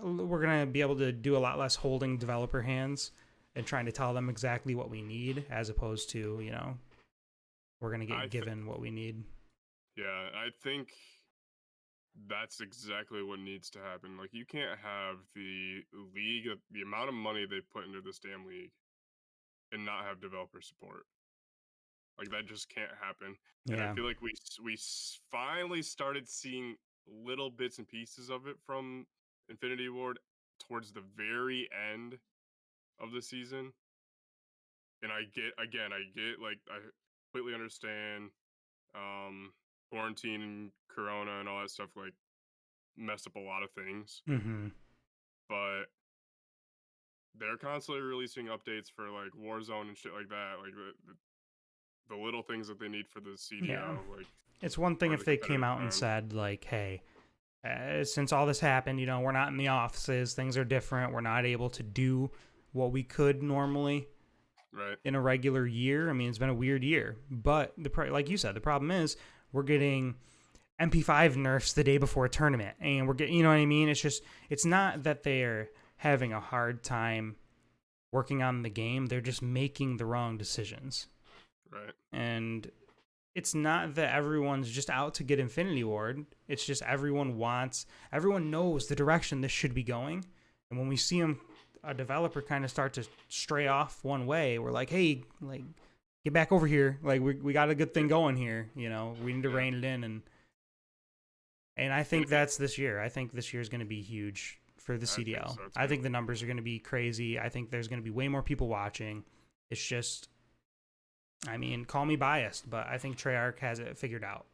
We're going to be able to do a lot less holding developer hands and trying to tell them exactly what we need, as opposed to, we're going to get given what we need. Yeah, I think that's exactly what needs to happen. Like, you can't have the league, the amount of money they put into this damn league, and not have developer support. Like, that just can't happen. And I Yeah. feel like we finally started seeing little bits and pieces of it from Infinity Ward towards the very end of the season. And I get like, I completely understand quarantine and corona and all that stuff like messed up a lot of things. Mm-hmm. But they're constantly releasing updates for like Warzone and shit like that, like the little things that they need for the Yeah. CDO, like It's one thing for if the they came competitive out and mode. said, like, hey, since all this happened, we're not in the offices, things are different, we're not able to do what we could normally Right. in a regular year. I mean, it's been a weird year, but like you said, the problem is we're getting MP5 nerfs the day before a tournament, and we're getting, you know what I mean? It's not that they're having a hard time working on the game, they're just making the wrong decisions. Right. And it's not that everyone's just out to get Infinity Ward. It's just everyone knows the direction this should be going. And when we see a developer kind of start to stray off one way, we're like, hey, like, get back over here. Like, we got a good thing going here. We need to rein it in. And I think that's this year. I think this year is going to be huge for the CDL. I think the numbers are going to be crazy. I think there's going to be way more people watching. It's just, I mean, call me biased, but I think Treyarch has it figured out.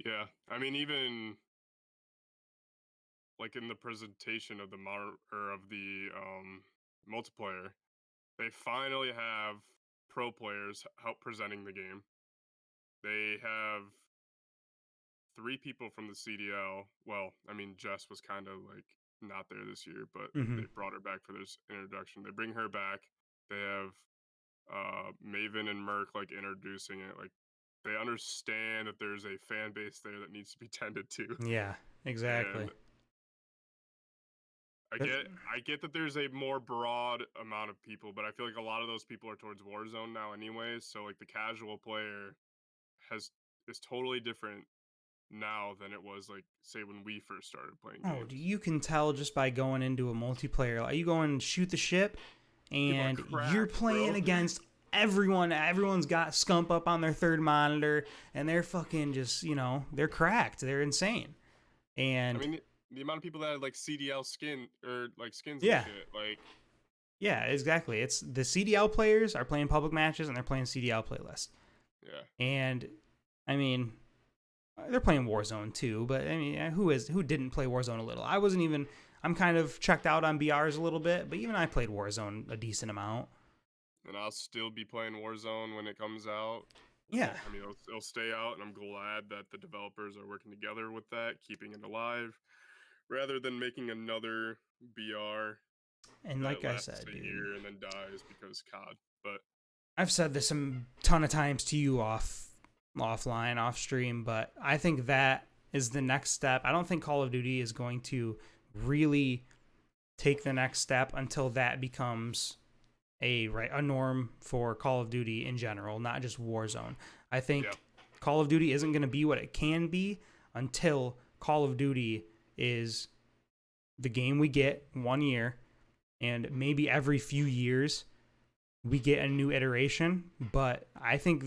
Yeah, I mean, even like in the presentation of the multiplayer, they finally have pro players help presenting the game. They have 3 people from the CDL. Well, I mean, Jess was kind of like not there this year, but Mm-hmm. they brought her back for this introduction. They bring her back. They have Maven and Merc like introducing it. Like, they understand that there's a fan base there that needs to be tended to. Yeah, exactly. And I get that there's a more broad amount of people, but I feel like a lot of those people are towards Warzone now anyways. So like the casual player is totally different now than it was like, say, when we first started playing games. You can tell just by going into a multiplayer. Like, you go and shoot the ship, and cracked, you're playing against everyone. Everyone's got scump up on their third monitor, and they're fucking just, they're cracked. They're insane. And I mean, the amount of people that had like CDL skins and yeah, shit, like, yeah, exactly. It's the CDL players are playing public matches and they're playing CDL playlists. yeah, And I mean, they're playing Warzone too, but I mean, who didn't play Warzone a little? I'm kind of checked out on BRs a little bit, but even I played Warzone a decent amount. and I'll still be playing Warzone when it comes out. Yeah. I mean, it'll stay out, and I'm glad that the developers are working together with that, keeping it alive, rather than making another BR And that like I lasts said, a dude, year and then dies because COD. But I've said this a ton of times to you offline, off stream, but I think that is the next step. I don't think Call of Duty is going to really take the next step until that becomes a norm for Call of Duty in general, not just Warzone. I think Call of Duty isn't going to be what it can be until Call of Duty is the game we get 1 year, and maybe every few years we get a new iteration. But I think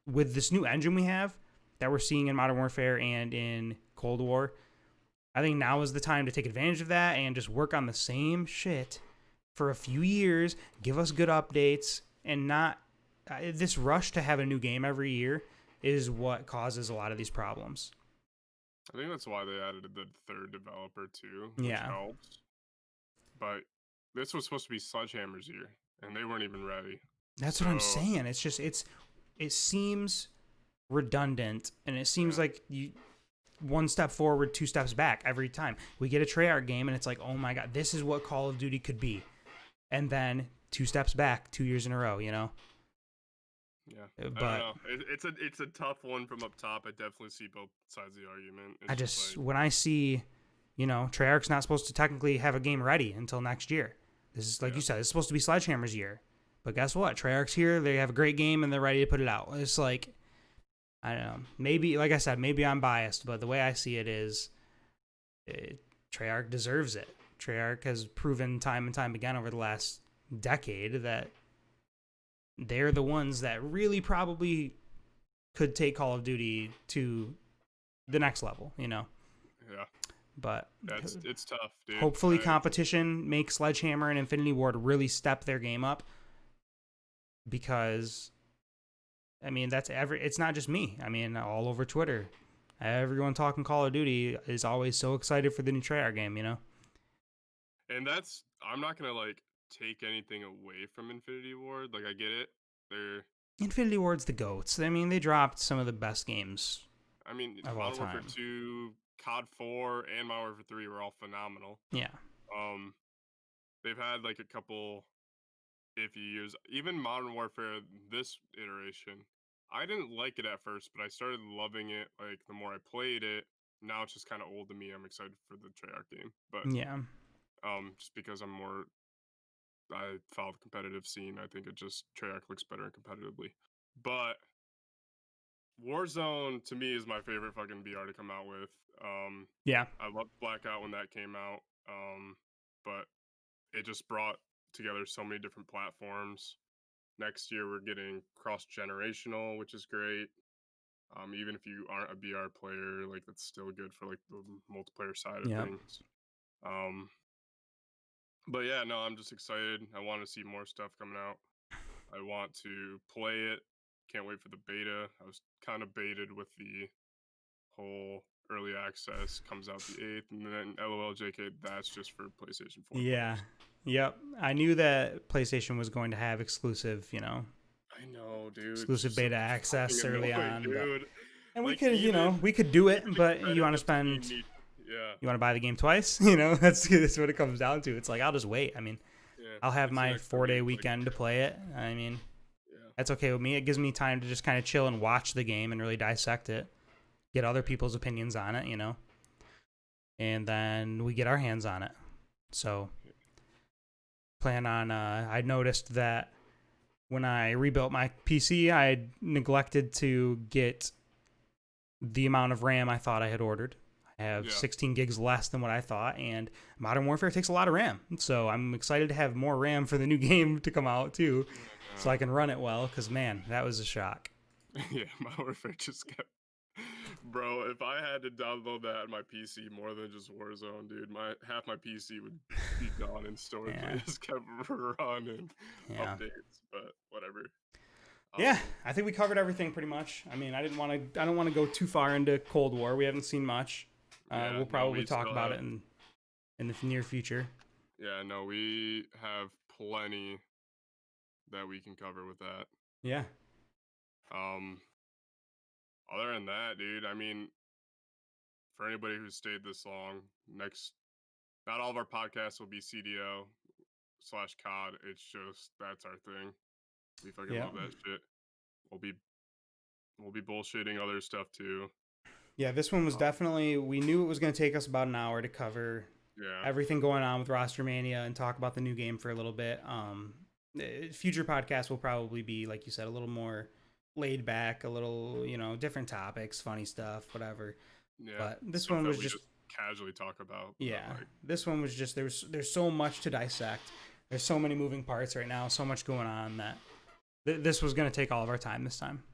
with this new engine we have that we're seeing in Modern Warfare and in Cold War, I think now is the time to take advantage of that and just work on the same shit for a few years, give us good updates, and not this rush to have a new game every year is what causes a lot of these problems. I think that's why they added the third developer too, which Yeah. helps. But this was supposed to be Sledgehammer's year, and they weren't even ready. That's what I'm So saying. It seems redundant, and it seems like you one step forward, two steps back every time. We get a Treyarch game, and it's like, oh my god, this is what Call of Duty could be, and then two steps back, 2 years in a row. yeah, But I don't know. It's a tough one from up top. I definitely see both sides of the argument. It's I just like, when I see, Treyarch's not supposed to technically have a game ready until next year. This is like you said, it's supposed to be Sledgehammer's year. But guess what? Treyarch's here. They have a great game and they're ready to put it out. It's like, I don't know. Maybe, like I said, maybe I'm biased, but the way I see it is, Treyarch deserves it. Treyarch has proven time and time again over the last decade that they're the ones that really probably could take Call of Duty to the next level, Yeah. But it's tough, dude. Hopefully competition makes Sledgehammer and Infinity Ward really step their game up, because I mean it's not just me. I mean, all over Twitter, everyone talking Call of Duty is always so excited for the new Treyarch game, And I'm not gonna like take anything away from Infinity Ward. Like, I get it. Infinity Ward's the GOATs. I mean, they dropped some of the best games. I mean, of all Modern Warfare time. 2, COD 4, and Modern Warfare 3 were all phenomenal. Yeah. They've had like a couple iffy years. Even Modern Warfare, this iteration, I didn't like it at first, but I started loving it. Like, the more I played it, now it's just kind of old to me. I'm excited for the Treyarch game, but Yeah. just because I follow the competitive scene. I think Treyarch looks better competitively. But Warzone to me is my favorite fucking BR to come out with. Yeah. I loved Blackout when that came out. But it just brought together so many different platforms. Next year we're getting cross-generational, which is great. Even if you aren't a BR player, like, that's still good for like the multiplayer side of things. But yeah, no, I'm just excited. I want to see more stuff coming out. I want to play it. Can't wait for the beta. I was kind of baited with the whole early access. Comes out the 8th, and then LOL JK, that's just for PlayStation 4 Yeah. players. Yep. I knew that PlayStation was going to have exclusive, I know, dude. exclusive beta access early on. Dude. And we Like, could, we could do it, but you want to spend, you want to buy the game twice, that's what it comes down to. It's like, I'll just wait. I mean, I'll have my 4-day weekend to play it. I mean, that's okay with me. It gives me time to just kind of chill and watch the game and really dissect it, get other people's opinions on it, and then we get our hands on it. So plan on, I noticed that when I rebuilt my PC, I neglected to get the amount of RAM I thought I had ordered. I have 16 gigs less than what I thought, and Modern Warfare takes a lot of RAM. So I'm excited to have more RAM for the new game to come out too, so I can run it well, because man, that was a shock. Yeah, Modern Warfare just kept... Bro, if I had to download that on my PC more than just Warzone, dude, half my PC would be gone in storage. It just kept running updates, but whatever. Yeah, I think we covered everything pretty much. I mean, I don't want to go too far into Cold War. We haven't seen much. We'll probably talk about it in the near future. Yeah, no, we have plenty that we can cover with that. Yeah. Other than that, dude, I mean, for anybody who's stayed this long, not all of our podcasts will be CDO/COD. It's just, that's our thing. We fucking love that shit. We'll be bullshitting other stuff too. Yeah, this one was definitely, we knew it was going to take us about an hour to cover everything going on with Rostermania and talk about the new game for a little bit. Future podcasts will probably be, like you said, a little more laid back, a little, different topics, funny stuff, whatever. Yeah, but this one was just casually talk about. Yeah, this one was just, there's so much to dissect. There's so many moving parts right now, so much going on that this was going to take all of our time this time.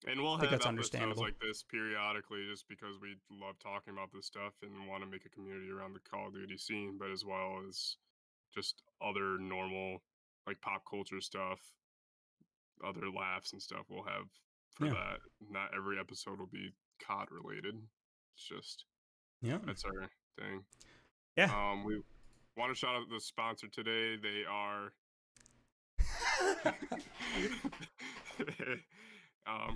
And we'll I think have that's episodes understandable. like this periodically just because we love talking about this stuff and want to make a community around the Call of Duty scene, but as well as just other normal, like pop culture stuff, other laughs and stuff we'll have for Yeah. that. Not every episode will be COD related. It's just, Yeah. that's our thing. Yeah. We want to shout out the sponsor today. They are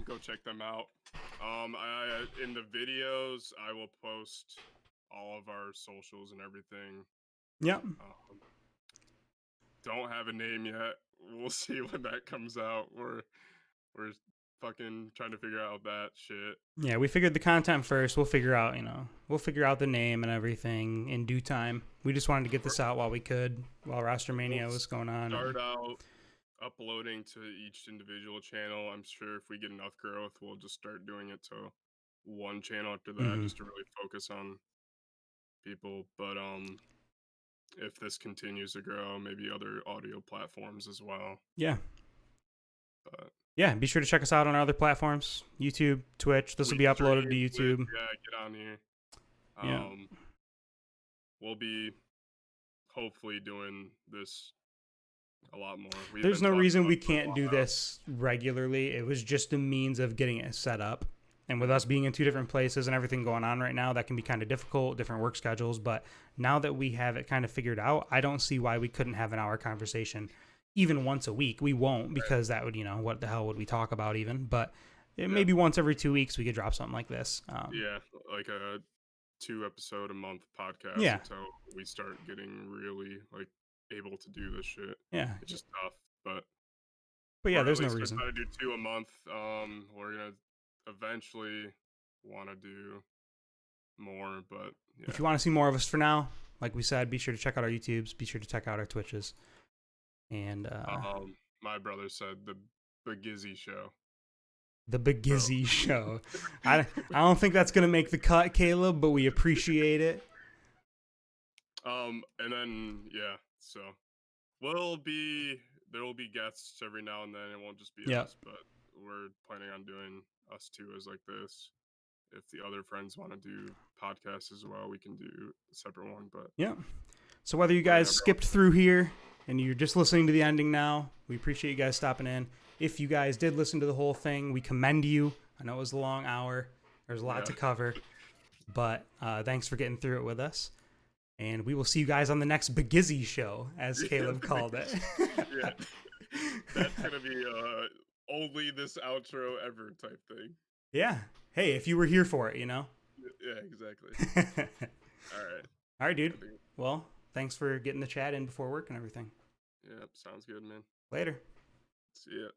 go check them out. In the videos, I will post all of our socials and everything. Yep. Don't have a name yet. We'll see when that comes out. We're fucking trying to figure out that shit. Yeah, we figured the content first. We'll figure out, we'll figure out the name and everything in due time. We just wanted to get this out while we could, while We'll Rostermania was going on. start out uploading to each individual channel. I'm sure if we get enough growth, we'll just start doing it to one channel after that, just to really focus on people. But if this continues to grow, maybe other audio platforms as well. Yeah. But Yeah, be sure to check us out on our other platforms, YouTube, Twitch. This will be uploaded to YouTube. Yeah, get on here. Yeah. We'll be hopefully doing this a lot more. There's no reason we can't do this regularly. It was just a means of getting it set up. And with us being in two different places and everything going on right now, that can be kind of difficult, different work schedules. But now that we have it kind of figured out, I don't see why we couldn't have an hour conversation even once a week. We won't, because that would, what the hell would we talk about even? But maybe once every 2 weeks we could drop something like this. Yeah, like a 2-episode a month podcast until we start getting really like able to do this shit. Yeah. It's just tough, but yeah, there's no reason. Try to do 2 a month. We're gonna eventually want to do more, but yeah. If you want to see more of us for now, like we said, be sure to check out our YouTubes, be sure to check out our Twitches. And my brother said the Begizzy show. The Begizzy show. I don't think that's gonna make the cut, Caleb, but we appreciate it. And then so there will be guests every now and then. It won't just be us, but we're planning on doing us two as like this. If the other friends want to do podcasts as well, we can do a separate one. But so whether you guys skipped through here and you're just listening to the ending now, we appreciate you guys stopping in. If you guys did listen to the whole thing, we commend you. I know it was a long hour. There's a lot to cover, but thanks for getting through it with us. And we will see you guys on the next Begizzy show, as Caleb called it. Yeah, that's gonna be only this outro ever type thing. Yeah. Hey, if you were here for it, Yeah, exactly. All right, dude. Well, thanks for getting the chat in before work and everything. Yeah, sounds good, man. Later. See ya.